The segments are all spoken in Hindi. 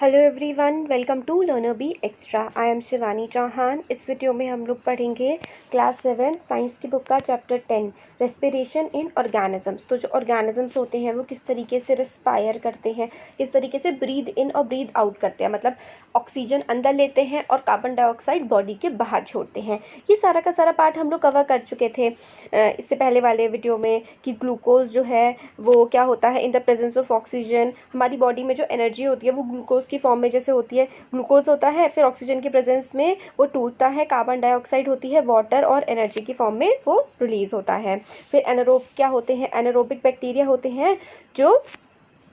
Hello everyone, welcome to learner B extra. I am Shivani Chauhan. इस वीडियो में हम लोग पढ़ेंगे क्लास 7 साइंस की बुक का चैप्टर 10 रेस्पिरेशन इन ऑर्गेनिजम्स। तो जो ऑर्गेनिजम्स होते हैं वो किस तरीके से रेस्पायर करते हैं, किस तरीके से ब्रीद इन और ब्रीद आउट करते हैं, मतलब ऑक्सीजन अंदर लेते हैं और कार्बन डाइऑक्साइड बॉडी के बाहर छोड़ते हैं। ये सारा का सारा पार्ट हम लोग कवर कर चुके थे इससे पहले वाले वीडियो में कि ग्लूकोज जो है वो क्या होता है, in the presence of oxygen हमारी बॉडी में जो एनर्जी होती है वो ग्लूकोज की फॉर्म में जैसे होती है, ग्लूकोज होता है, फिर ऑक्सीजन की प्रेजेंस में वो टूटता है, कार्बन डाइऑक्साइड होती है, वाटर और एनर्जी की फॉर्म में वो रिलीज होता है। फिर एनारोब्स क्या होते हैं, एनारोबिक बैक्टीरिया होते हैं जो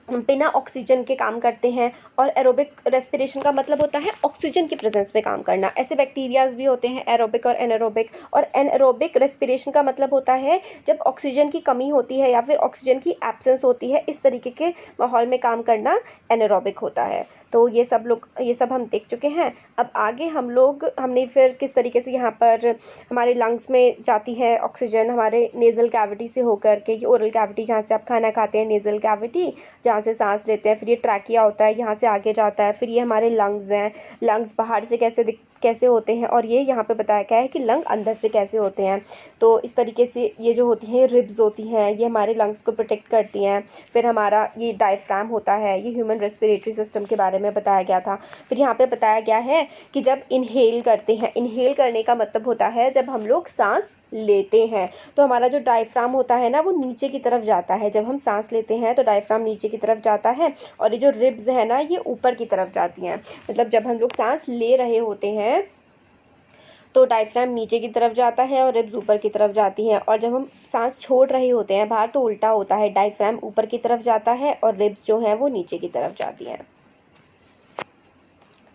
बिना ऑक्सीजन के काम करते हैं, और एरोबिक रेस्पिरेशन का मतलब होता है ऑक्सीजन की प्रेजेंस में काम करना। ऐसे बैक्टीरियाज भी होते हैं एरोबिक और एनारोबिक, और एनारोबिक रेस्पिरेशन का मतलब होता है जब ऑक्सीजन की कमी होती है या फिर ऑक्सीजन की एब्सेंस होती है, इस तरीके के माहौल में काम करना एनारोबिक होता है। तो ये सब हम देख चुके हैं। अब आगे हमने फिर किस तरीके से यहाँ पर हमारे लंग्स में जाती है ऑक्सीजन हमारे नेज़ल कैविटी से होकर के, ये ओरल कैविटी जहाँ से आप खाना खाते हैं, नेज़ल कैविटी जहाँ से सांस लेते हैं, फिर ये ट्रैकिया होता है, यहाँ से आगे जाता है, फिर ये हमारे लंग्स हैं, लंग्स बाहर से कैसे होते हैं, और ये यहाँ पे बताया गया है कि लंग अंदर से कैसे होते हैं। तो इस तरीके से ये जो होती हैं रिब्स होती हैं, ये हमारे लंग्स को प्रोटेक्ट करती हैं। फिर हमारा ये डायफ्राम होता है, ये ह्यूमन रेस्पिरेटरी सिस्टम के बारे में बताया गया था। फिर यहाँ पे बताया गया है कि जब इनहेल करते हैं, इनहेल करने का मतलब होता है जब हम लोग सांस लेते हैं तो हमारा जो डायफ्राम होता है ना वो नीचे की तरफ जाता है। जब हम सांस लेते हैं तो डायफ्राम नीचे की तरफ जाता है, और ये जो रिब्स है ना ये ऊपर की तरफ जाती हैं। मतलब जब हम लोग सांस ले रहे होते हैं तो डायफ्राम नीचे की तरफ जाता है और रिब्स ऊपर की तरफ जाती हैं, और जब हम सांस छोड़ रहे होते हैं बाहर तो उल्टा होता है, डायफ्राम ऊपर की तरफ जाता है और रिब्स जो है वो नीचे की तरफ जाती हैं।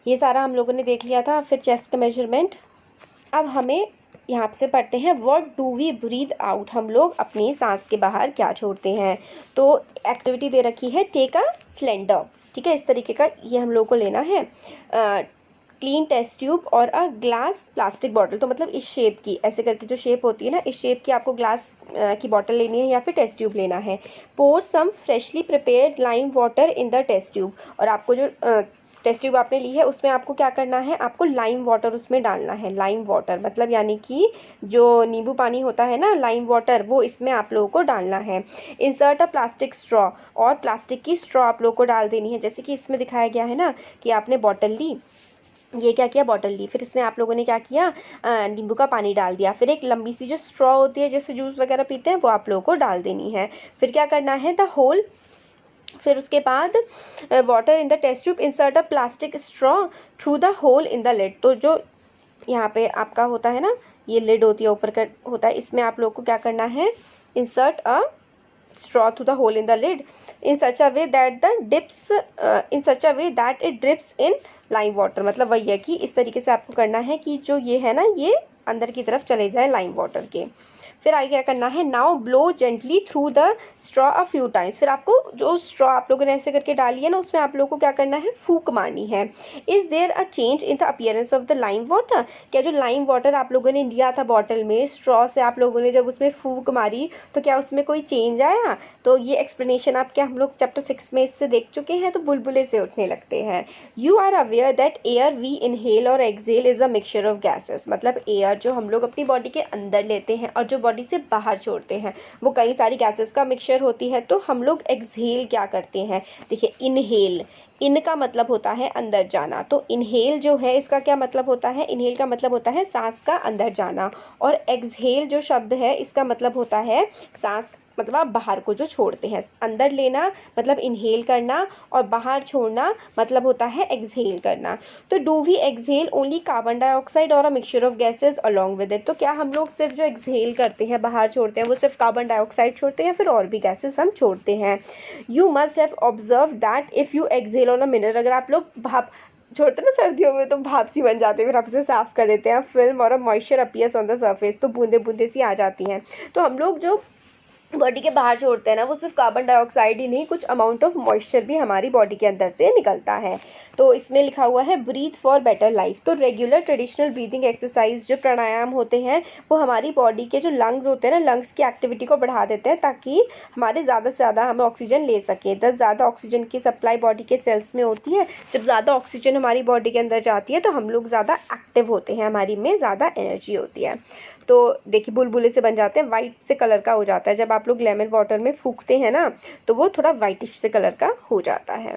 ये सारा हम लोगों ने देख लिया था। फिर चेस्ट का मेजरमेंट। अब हमें यहाँ से पढ़ते हैं what do we breathe out, हम लोग अपनी सांस के बाहर क्या छोड़ते हैं। तो एक्टिविटी दे रखी है टेक अ सिलेंडर, ठीक है, इस तरीके का ये हम लोग को लेना है। क्लीन टेस्ट ट्यूब और अ ग्लास प्लास्टिक बॉटल, तो मतलब इस शेप की, ऐसे करके जो शेप होती है ना इस शेप की आपको ग्लास की बॉटल लेनी है या फिर टेस्ट ट्यूब लेना है। Pour some freshly prepared lime water in the test tube, और आपको जो टेस्ट ट्यूब आपने ली है उसमें आपको क्या करना है, आपको लाइम वाटर उसमें डालना है। लाइम वाटर मतलब यानी कि जो नींबू पानी होता है ना, लाइम वाटर, वो इसमें आप लोगों को डालना है। इंसर्ट अ प्लास्टिक स्ट्रॉ, और प्लास्टिक की स्ट्रॉ आप लोगों को डाल देनी है, जैसे कि इसमें दिखाया गया है ना कि आपने बॉटल ली, ये क्या किया, बॉटल ली, फिर इसमें आप लोगों ने क्या किया, नींबू का पानी डाल दिया, फिर एक लंबी सी जो स्ट्रॉ होती है जैसे जूस वगैरह पीते हैं वो आप लोगों को डाल देनी है। फिर क्या करना है, द होल, फिर उसके बाद water in the test tube, insert a plastic straw through the hole in the lid, तो जो यहाँ पे आपका होता है ना ये लिड होती है ऊपर का होता है, इसमें आप लोग को क्या करना है, insert a straw through the hole in the lid in such a way that it drips in lime water, मतलब वही है कि इस तरीके से आपको करना है कि जो ये है ना ये अंदर की तरफ चले जाए लाइम वाटर के। फिर आगे क्या करना है, now blow gently through the straw a few times, फिर आपको जो स्ट्रॉ आप लोगों ने ऐसे करके डाली है ना उसमें आप लोगों को क्या करना है, फूंक मारनी है। Is there a change in the appearance of the lime water, क्या जो लाइम वाटर आप लोगों ने लिया था बॉटल में स्ट्रॉ से, आप लोगों ने जब उसमें फूंक मारी तो क्या उसमें कोई चेंज आया। तो ये एक्सप्लेनेशन आप क्या हम लोग चैप्टर 6 में इससे देख चुके हैं, तो बुलबुले से उठने लगते हैं। You are aware that air we inhale और exhale is a mixture of gases, मतलब एयर जो हम लोग अपनी बॉडी के अंदर लेते हैं और जो बॉडी से बाहर छोड़ते हैं वो कई सारी गैसेस का मिक्सचर होती है। तो हम लोग एक्सहेल क्या करते हैं, देखिए इनहेल, इन का मतलब होता है अंदर जाना, तो इनहेल जो है इसका क्या मतलब होता है, इनहेल का मतलब होता है सांस का अंदर जाना, और एक्सहेल जो शब्द है इसका मतलब होता है सांस मतलब आप बाहर को जो छोड़ते हैं। अंदर लेना मतलब इनहेल करना और बाहर छोड़ना मतलब होता है एक्सहेल करना। तो do we exhale only carbon dioxide और a mixture of gases along with it, तो क्या हम लोग सिर्फ जो एक्सहेल करते हैं बाहर छोड़ते हैं वो सिर्फ कार्बन डाइऑक्साइड छोड़ते हैं, फिर और भी गैसेस हम छोड़ते हैं। You must have observe that if you exhale on a mirror, अगर आप लोग भाप छोड़ते हैं ना सर्दियों में तो भाप सी बन जाते हैं, फिर आप उसे साफ कर देते हैं, फिल्म और a moisture appears on the surface, तो बूंदे बूंदे सी आ जाती हैं। तो हम लोग जो बॉडी के बाहर छोड़ते हैं ना, वो सिर्फ कार्बन डाइऑक्साइड ही नहीं, कुछ अमाउंट ऑफ मॉइस्चर भी हमारी बॉडी के अंदर से निकलता है। तो इसमें लिखा हुआ है ब्रीथ फॉर बेटर लाइफ। तो रेगुलर ट्रेडिशनल ब्रीदिंग एक्सरसाइज जो प्राणायाम होते हैं वो हमारी बॉडी के जो लंग्स होते हैं ना, लंग्स की एक्टिविटी को बढ़ा देते हैं ताकि हमारे ज़्यादा से ज़्यादा हम ऑक्सीजन ले सकें। ज़्यादा ऑक्सीजन की सप्लाई बॉडी के सेल्स में होती है। जब ज़्यादा ऑक्सीजन हमारी बॉडी के अंदर जाती है तो हम लोग ज़्यादा एक्टिव होते हैं, हमारी में ज़्यादा एनर्जी होती है। तो देखिए बुलबुले से बन जाते हैं, वाइट से कलर का हो जाता है। जब आप लोग लेमन वाटर में फूकते हैं ना तो वो थोड़ा वाइटिश से कलर का हो जाता है।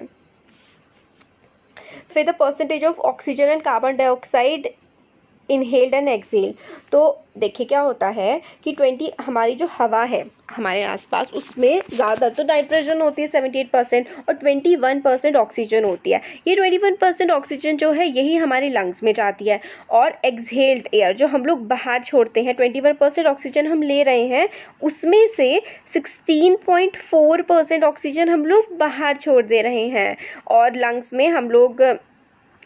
फिर the percentage of oxygen and carbon dioxide inhaled and exhale. तो देखिए क्या होता है कि 20 हमारी जो हवा है हमारे आसपास उसमें ज़्यादा तो नाइट्रोजन होती है 78% और 21% ऑक्सीजन होती है। ये 21% ऑक्सीजन जो है यही हमारे लंग्स में जाती है और एक्सहेल्ड एयर जो हम लोग बाहर छोड़ते हैं, 21% ऑक्सीजन हम ले रहे हैं, उसमें से 16.4% ऑक्सीजन हम लोग बाहर छोड़ दे रहे हैं। और लंग्स में हम लोग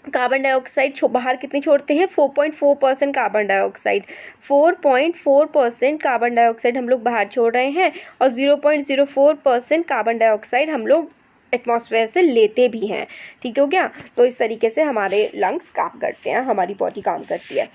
कार्बन डाइऑक्साइड बाहर कितनी छोड़ते हैं, 4.4% कार्बन डाइऑक्साइड, 4.4% कार्बन डाइऑक्साइड हम लोग बाहर छोड़ रहे हैं और 0.04% कार्बन डाइऑक्साइड हम लोग एटमॉस्फेयर से लेते भी हैं। ठीक हो गया। तो इस तरीके से हमारे लंग्स काम करते हैं, हमारी बॉडी काम करती है।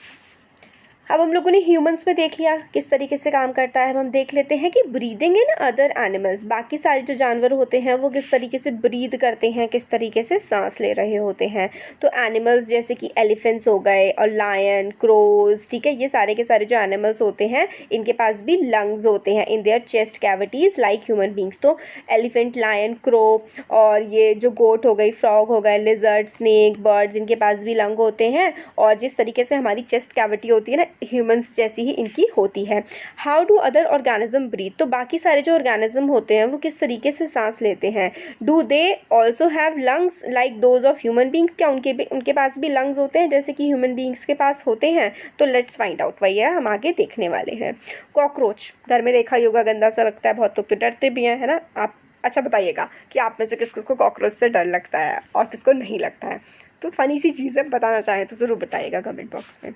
अब हम लोगों ने ह्यूमंस में देख लिया किस तरीके से काम करता है। अब हम देख लेते हैं कि ब्रीदिंग इन अदर एनिमल्स, बाकी सारे जो जानवर होते हैं वो किस तरीके से ब्रीद करते हैं, किस तरीके से सांस ले रहे होते हैं। तो एनिमल्स जैसे कि एलिफेंट्स हो गए और लायन, क्रोज, ठीक है, ये सारे के सारे जो एनिमल्स होते हैं इनके पास भी लंग्स होते हैं in their chest cavities like human beings. तो एलिफेंट, लायन, क्रो और ये जो गोट हो गई, फ्रॉग हो गए, लिजर्ड, स्नेक, बर्ड्स, इनके पास भी लंग होते हैं। और जिस तरीके से हमारी चेस्ट कैविटी होती है ना, ह्यूमंस जैसी ही इनकी होती है। How do other organism breathe, तो बाकी सारे जो ऑर्गेनिज्म होते हैं वो किस तरीके से सांस लेते हैं। Do they also have lungs like those of human beings, क्या उनके पास भी लंग्स होते हैं जैसे कि ह्यूमन बींग्स के पास होते हैं। तो लेट्स फाइंड आउट, वही है हम आगे देखने वाले हैं। कॉकरोच घर में देखा योगा, गंदा सा लगता है, बहुत लोग तो डरते भी हैं, है ना। आप अच्छा बताइएगा कि आप में से किस किसको कॉकरोच से डर लगता है और किसको नहीं लगता है। तो फनी सी चीज़ें बताना चाहें तो ज़रूर बताइएगा कमेंट बॉक्स में।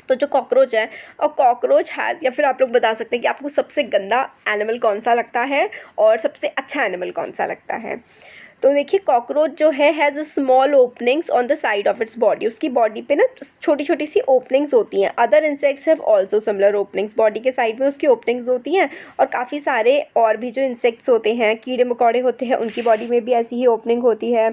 तो जो कॉकरोच है, और कॉकरोच हैज़, या फिर आप लोग बता सकते हैं कि आपको सबसे गंदा एनिमल कौन सा लगता है और सबसे अच्छा एनिमल कौन सा लगता है। तो देखिए कॉकरोच जो है has a small openings on the side of its body, उसकी बॉडी पे ना छोटी छोटी सी ओपनिंग्स होती हैं। Other insects have also similar openings, body के साइड में उसकी ओपनिंग्स होती हैं। और काफ़ी सारे और भी जो इंसेक्ट्स होते हैं, कीड़े मकोड़े होते हैं, उनकी बॉडी में भी ऐसी ही ओपनिंग होती है।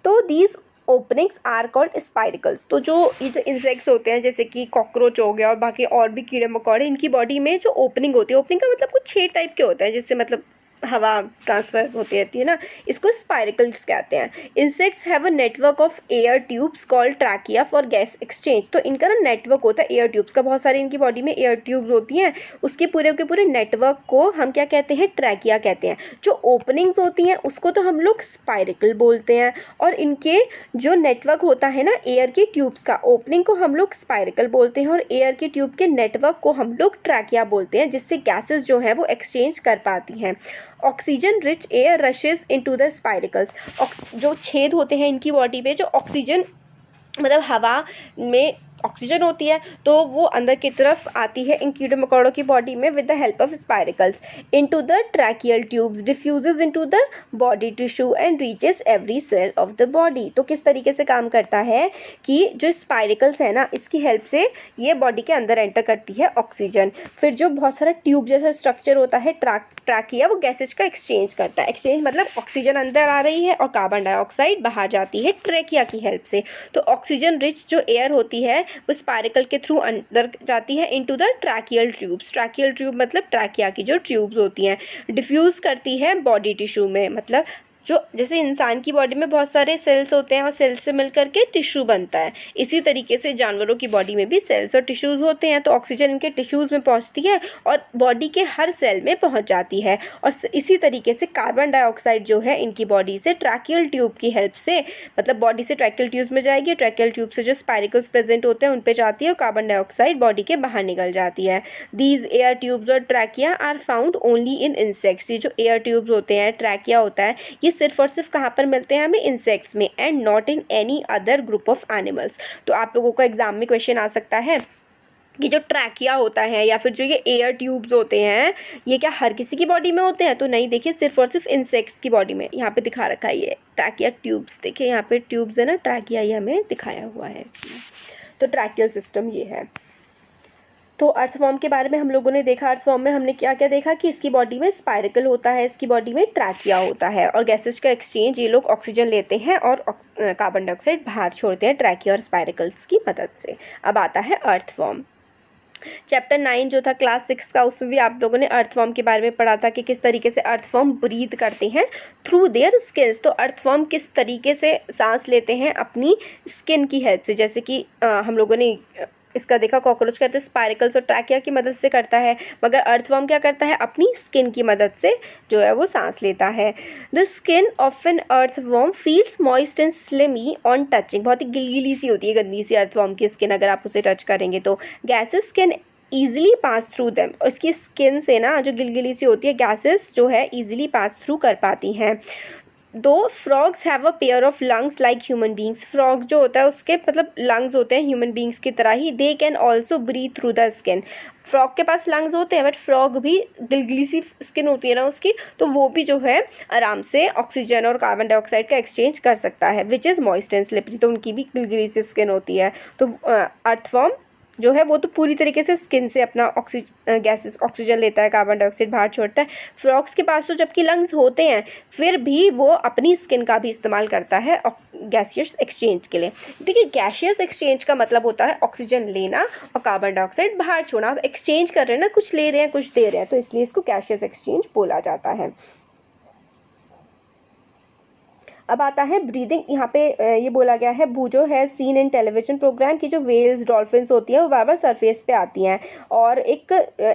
तो these openings are called spiracles. तो जो ये जो इंसेक्ट्स होते हैं जैसे कि कॉकरोच हो गया और बाकी और भी कीड़े मकोड़े, इनकी बॉडी में जो ओपनिंग होती है, ओपनिंग का मतलब कुछ 6 टाइप के होते हैं जिससे मतलब हवा ट्रांसफ़र होती रहती है ना, इसको स्पाइरिकल्स कहते हैं। Insects have a network of air tubes called trachea for gas exchange. तो इनका ना नेटवर्क होता है एयर ट्यूब्स का, बहुत सारी इनकी बॉडी में एयर ट्यूब्स होती हैं, उसके पूरे के पूरे नेटवर्क को हम क्या कहते हैं, ट्रैकिया कहते हैं। जो ओपनिंग्स होती हैं उसको तो हम लोग स्पाइरिकल बोलते हैं, और इनके जो नेटवर्क होता है ना एयर के ट्यूब्स का, ओपनिंग को हम लोग स्पाइरिकल बोलते हैं और एयर के ट्यूब के नेटवर्क को हम लोग ट्रैकिया बोलते हैं, जिससे गैसेस जो है वो एक्सचेंज कर पाती हैं। Oxygen rich air rushes into the spiracles, जो छेद होते हैं इनकी बॉडी पे, जो ऑक्सीजन मतलब हवा में ऑक्सीजन होती है तो वो अंदर की तरफ आती है इन कीड़े मकोड़ों की बॉडी में with the help of spiracles into the tracheal tubes, diffuses into the body tissue and reaches every cell of the body. तो किस तरीके से काम करता है कि जो स्पाइरिकल्स है ना, इसकी हेल्प से ये बॉडी के अंदर एंटर करती है ऑक्सीजन। फिर जो बहुत सारा ट्यूब जैसा स्ट्रक्चर होता है ट्रैकिया, वो गैसेज का एक्सचेंज करता है। एक्सचेंज मतलब ऑक्सीजन अंदर आ रही है और कार्बन डाइऑक्साइड बाहर जाती है ट्रैकिया की हेल्प से। तो ऑक्सीजन रिच जो एयर होती है वो स्पाइरिकल के थ्रू अंदर जाती है into the tracheal tubes. Tracheal tube मतलब ट्रैकिया की जो ट्यूब्स होती हैं, डिफ्यूज़ करती है बॉडी टिश्यू में। मतलब जो जैसे इंसान की बॉडी में बहुत सारे सेल्स होते हैं और सेल्स से मिलकर के टिश्यू बनता है, इसी तरीके से जानवरों की बॉडी में भी सेल्स और टिश्यूज़ होते हैं। तो ऑक्सीजन इनके टिश्यूज़ में पहुंचती है और बॉडी के हर सेल में पहुंच जाती है। और इसी तरीके से कार्बन डाइऑक्साइड जो है इनकी बॉडी से ट्रैकियल ट्यूब की हेल्प से, मतलब बॉडी से ट्रैकियल ट्यूब्स में जाएगी, ट्रैकियल ट्यूब से जो स्पाइरिकल्स प्रेजेंट होते हैं उन पर जाती है और कार्बन डाइऑक्साइड बॉडी के बाहर निकल जाती है। दीज एयर ट्यूब्स और trachea are found only in insects. ये जो एयर ट्यूब्स होते हैं, ट्रैकिया होता है, ये सिर्फ और सिर्फ कहाँ पर मिलते हैं हमें, इंसेक्ट्स में, and not in any other group of animals. तो आप लोगों को एग्जाम में क्वेश्चन आ सकता है कि जो ट्रैकिया होता है या फिर जो ये एयर ट्यूब्स होते हैं, ये क्या हर किसी की बॉडी में होते हैं? तो नहीं, देखिए सिर्फ और सिर्फ इंसेक्ट्स की बॉडी में। यहाँ पे दिखा रखा है ये ट्रैकिया ट्यूब्स, देखिए यहाँ पे ट्यूब्स है ना, ट्रैकिया ये हमें दिखाया हुआ है इसमें। तो ट्रैकियल सिस्टम ये है। तो अर्थवॉर्म के बारे में हम लोगों ने देखा। अर्थवॉर्म में हमने क्या क्या देखा कि इसकी बॉडी में स्पाइरकल होता है, इसकी बॉडी में ट्रैकिया होता है, और गैसेज का एक्सचेंज, ये लोग ऑक्सीजन लेते हैं और कार्बन डाइऑक्साइड बाहर छोड़ते हैं ट्रैकिया और स्पाइरकल्स की मदद से। अब आता है अर्थवॉर्म। चैप्टर 9 जो था क्लास 6 का, उसमें भी आप लोगों ने अर्थवॉर्म के बारे में पढ़ा था कि किस तरीके से अर्थवॉर्म ब्रीथ करते हैं थ्रू देयर स्किन्स। तो अर्थवॉर्म किस तरीके से सांस लेते हैं अपनी स्किन की हेल्प से, जैसे कि हम लोगों ने इसका देखा, कॉकरोच कहते हैं स्पाइरकल्स और ट्रैकिया की मदद से करता है, मगर अर्थवॉर्म क्या करता है? अपनी स्किन की मदद से जो है वो सांस लेता है। The skin of an earthworm feels moist and slimy on touching. बहुत ही गिलगिली सी होती है, गंदी सी अर्थवॉर्म की स्किन, अगर आप उसे टच करेंगे तो। Gases can easily pass through them, उसकी स्किन से ना जो गिलगिली सी होती है, गैसेस जो है ईजिली पास थ्रू कर पाती हैं। दो frogs have a pair of lungs like human beings. Frog जो होता है उसके मतलब लंग्स होते हैं ह्यूमन बींग्स की तरह ही। They can also breathe through the skin. Frog के पास लंग्स होते हैं, बट फ्रॉग भी गिलगिली सी स्किन होती है ना उसकी, तो वो भी जो है आराम से ऑक्सीजन और कार्बन डाइऑक्साइड का एक्सचेंज कर सकता है, which is moist and slippery. तो उनकी भी गिलगिली सी स्किन होती है। तो अर्थवॉर्म जो है वो तो पूरी तरीके से स्किन से अपना गैसेस ऑक्सीजन लेता है, कार्बन डाइऑक्साइड बाहर छोड़ता है। फ्रॉग्स के पास तो जबकि लंग्स होते हैं, फिर भी वो अपनी स्किन का भी इस्तेमाल करता है गैसियस एक्सचेंज के लिए। देखिए गैसियस एक्सचेंज का मतलब होता है ऑक्सीजन लेना और कार्बन डाइऑक्साइड बाहर छोड़ना। आप एक्सचेंज कर रहे हैं ना, कुछ ले रहे हैं कुछ दे रहे हैं, तो इसलिए इसको गैसियस एक्सचेंज बोला जाता है। अब आता है ब्रीदिंग। यहाँ पे ये बोला गया है, भूजो है सीन इन टेलीविजन प्रोग्राम की जो वेल्स डॉल्फिन्स होती हैं वो बार बार सरफेस पे आती हैं, और एक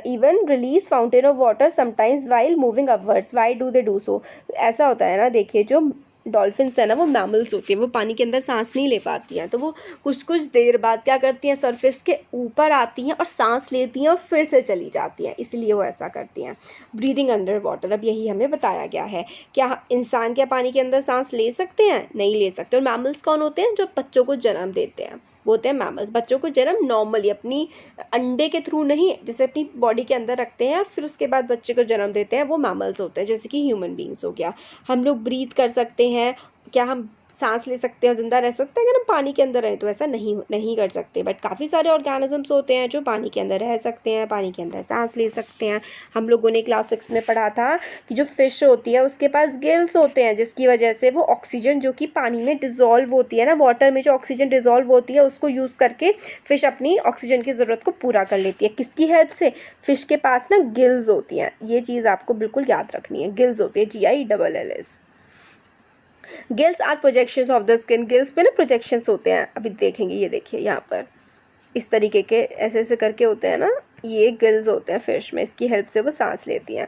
even release fountain of water sometimes while moving upwards. Why do they do so? ऐसा होता है ना, देखिए जो डॉल्फिन्स है ना वो मैमल्स होती हैं, वो पानी के अंदर सांस नहीं ले पाती हैं, तो वो कुछ कुछ देर बाद क्या करती हैं, सरफेस के ऊपर आती हैं और सांस लेती हैं और फिर से चली जाती हैं, इसलिए वो ऐसा करती हैं। ब्रीदिंग अंडर वाटर, अब यही हमें बताया गया है। क्या इंसान क्या पानी के अंदर सांस ले सकते हैं? नहीं ले सकते। और मैमल्स कौन होते हैं? जो बच्चों को जन्म देते हैं, वो होते हैं मैमल्स। बच्चों को जन्म नॉर्मली अपनी अंडे के थ्रू नहीं, जैसे अपनी बॉडी के अंदर रखते हैं और फिर उसके बाद बच्चे को जन्म देते हैं, वो मैमल्स होते हैं, जैसे कि ह्यूमन बींग्स हो गया। हम लोग ब्रीथ कर सकते हैं, क्या हम सांस ले सकते हैं और ज़िंदा रह सकते हैं अगर हम पानी के अंदर रहें? तो ऐसा नहीं कर सकते। बट काफ़ी सारे ऑर्गेनिजम्स होते हैं जो पानी के अंदर रह सकते हैं, पानी के अंदर सांस ले सकते हैं। हम लोगों ने क्लास 6 में पढ़ा था कि जो फ़िश होती है उसके पास गिल्स होते हैं, जिसकी वजह से वो ऑक्सीजन जो कि पानी में डिज़ोल्व होती है ना, वाटर में जो ऑक्सीजन डिज़ोल्व होती है उसको यूज़ करके फ़िश अपनी ऑक्सीजन की ज़रूरत को पूरा कर लेती है। किसकी हेल्प से? फ़िश के पास ना गिल्स होती हैं। ये चीज़ आपको बिल्कुल याद रखनी है, गिल्स होती है, GILLS। Gills are projections of the skin. Gills पे ना प्रोजेक्शंस होते हैं, अभी देखेंगे, ये देखिए यहाँ पर इस तरीके के ऐसे ऐसे करके होते हैं ना, ये गिल्स होते हैं फिश में, इसकी हेल्प से वो सांस लेती हैं।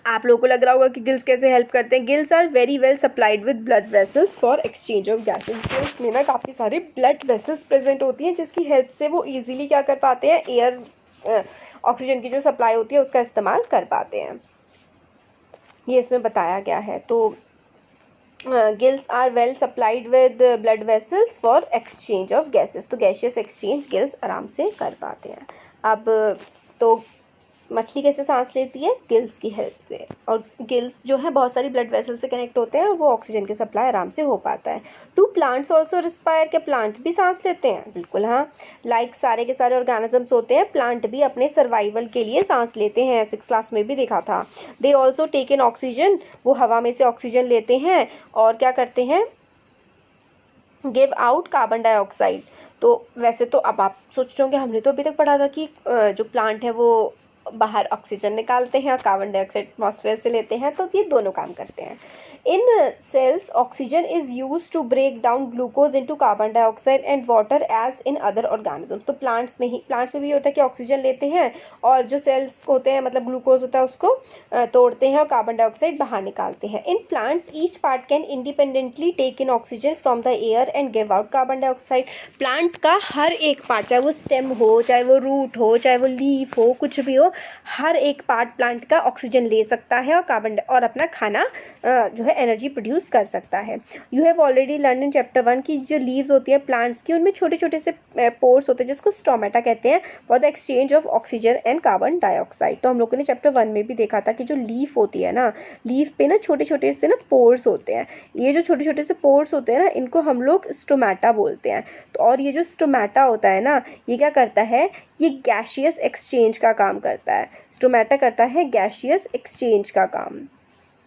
आप लोगों को लग रहा होगा कि गिल्स कैसे हेल्प करते हैं। Gills are very well supplied with blood vessels for exchange of gases. Gills में ना काफ़ी सारे ब्लड वेसल्स प्रेजेंट होती हैं, जिसकी हेल्प से वो ईजिली क्या कर पाते हैं, एयर ऑक्सीजन की जो सप्लाई होती है उसका इस्तेमाल कर पाते हैं, ये इसमें बताया गया है। तो gills are well supplied with blood vessels for exchange of gases. तो गैसियस एक्सचेंज गिल्स आराम से कर पाते हैं। अब तो मछली कैसे सांस लेती है? गिल्स की हेल्प से। और गिल्स जो है बहुत सारी ब्लड वेसल से कनेक्ट होते हैं और वो ऑक्सीजन की सप्लाई आराम से हो पाता है। Do plants also respire? के प्लांट्स भी सांस लेते हैं? बिल्कुल हाँ। लाइक सारे के सारे ऑर्गेनिजम्स होते हैं, प्लांट भी अपने सर्वाइवल के लिए सांस लेते हैं, 6th क्लास में भी देखा था। They also take in oxygen, वो हवा में से ऑक्सीजन लेते हैं और क्या करते हैं, गिव आउट कार्बन डाइऑक्साइड। तो वैसे तो अब आप सोच रहे होंगे हमने तो अभी तक पढ़ा था कि जो प्लांट है वो बाहर ऑक्सीजन निकालते हैं और कार्बन डाइऑक्साइड एटमॉस्फेयर से लेते हैं, तो ये दोनों काम करते हैं। In cells oxygen is use to break down glucose into carbon dioxide and water as in other organisms. तो प्लांट्स में भी होता है कि ऑक्सीजन लेते हैं और जो सेल्स होते हैं मतलब ग्लूकोज होता है उसको तोड़ते हैं और कार्बन डाइऑक्साइड बाहर निकालते हैं। In plants each part can independently take in oxygen from the air and give out carbon dioxide. Plant का हर एक पार्ट, चाहे वो स्टेम हो, चाहे वो रूट हो, चाहे वो लीफ हो, कुछ भी हो, हर एक पार्ट प्लांट का ऑक्सीजन ले सकता है और कार्बन और अपना खाना जो है एनर्जी प्रोड्यूस कर सकता है। You have already learn in chapter 1 की जो लीव्स होती है प्लांट्स की, उनमें छोटे छोटे से पोर्स होते हैं जिसको स्टोमेटा कहते हैं, for the exchange of oxygen and carbon dioxide. तो हम लोगों ने चैप्टर 1 में भी देखा था कि जो लीफ होती है ना, लीफ पे ना छोटे छोटे से ना पोर्स होते हैं। ये जो छोटे छोटे से पोर्स होते हैं ना, इनको हम लोग स्टोमेटा बोलते हैं। तो और ये जो स्टोमेटा होता है ना, ये क्या करता है, ये गैशियस एक्सचेंज का काम करता है। स्टोमेटा करता है गैशियस एक्सचेंज का काम।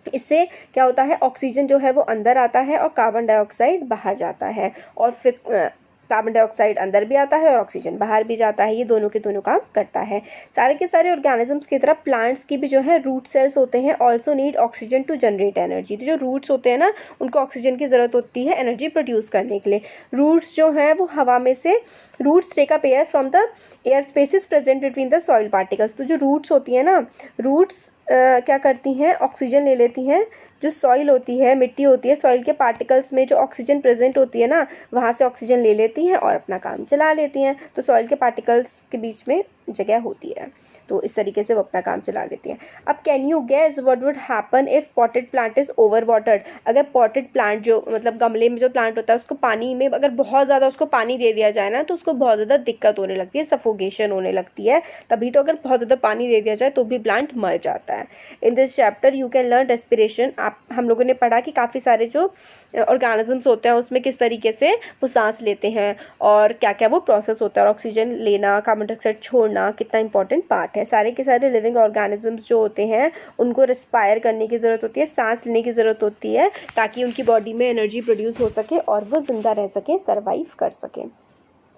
इससे क्या होता है, ऑक्सीजन जो है वो अंदर आता है और कार्बन डाइऑक्साइड बाहर जाता है, और फिर कार्बन डाइऑक्साइड अंदर भी आता है और ऑक्सीजन बाहर भी जाता है। ये दोनों के दोनों काम करता है। सारे के सारे ऑर्गेनिजम्स की तरह प्लांट्स की भी जो है रूट सेल्स होते हैं, also need oxygen to generate energy. तो जो रूट्स होते हैं ना, उनको ऑक्सीजन की ज़रूरत होती है एनर्जी प्रोड्यूस करने के लिए। रूट्स जो हैं वो हवा में से, roots take up air from the air spaces present between the soil particles. तो जो रूट्स होती हैं ना, रूट्स क्या करती हैं, ऑक्सीजन ले लेती हैं। जो सॉइल होती है, मिट्टी होती है, सॉइल के पार्टिकल्स में जो ऑक्सीजन प्रेजेंट होती है ना, वहाँ से ऑक्सीजन ले लेती हैं और अपना काम चला लेती हैं। तो सॉइल के पार्टिकल्स के बीच में जगह होती है, तो इस तरीके से वो अपना काम चला लेती हैं। अब can you guess what would happen if potted plant is over watered. अगर पॉटेड प्लांट जो मतलब गमले में जो प्लांट होता है, उसको पानी में अगर बहुत ज़्यादा उसको पानी दे दिया जाए ना, तो उसको बहुत ज़्यादा दिक्कत होने लगती है, सफोकेशन होने लगती है। तभी तो अगर बहुत ज़्यादा पानी दे दिया जाए तो भी प्लांट मर जाता है। In this chapter you can learn respiration. हम लोगों ने पढ़ा कि काफ़ी सारे जो ऑर्गेनिजम्स होते हैं उसमें किस तरीके से वो सांस लेते हैं और क्या क्या वो प्रोसेस होता है, और ऑक्सीजन लेना, कार्बन डाइऑक्साइड छोड़ना कितना इंपॉर्टेंट पार्ट है। सारे के सारे लिविंग ऑर्गेनिजम्स जो होते हैं उनको रिस्पायर करने की ज़रूरत होती है, सांस लेने की ज़रूरत होती है, ताकि उनकी बॉडी में एनर्जी प्रोड्यूस हो सके और वो ज़िंदा रह सकें, सर्वाइव कर सकें।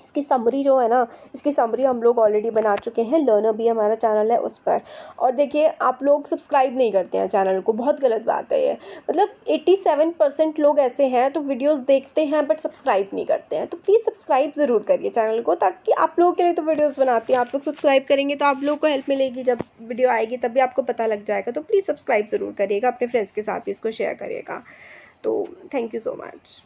इसकी समरी जो है ना, इसकी समरी हम लोग ऑलरेडी बना चुके हैं, लर्नर भी हमारा चैनल है उस पर। और देखिए, आप लोग सब्सक्राइब नहीं करते हैं चैनल को, बहुत गलत बात है ये। मतलब 87% लोग ऐसे हैं तो वीडियोस देखते हैं बट सब्सक्राइब नहीं करते हैं। तो प्लीज़ सब्सक्राइब ज़रूर करिए चैनल को, ताकि आप लोगों के लिए तो वीडियोज़ बनाती हैं। आप लोग सब्सक्राइब करेंगे तो आप लोग को हेल्प मिलेगी, जब वीडियो आएगी तभी आपको पता लग जाएगा। तो प्लीज़ सब्सक्राइब ज़रूर करिएगा, अपने फ्रेंड्स के साथ भी इसको शेयर करिएगा। तो थैंक यू सो मच।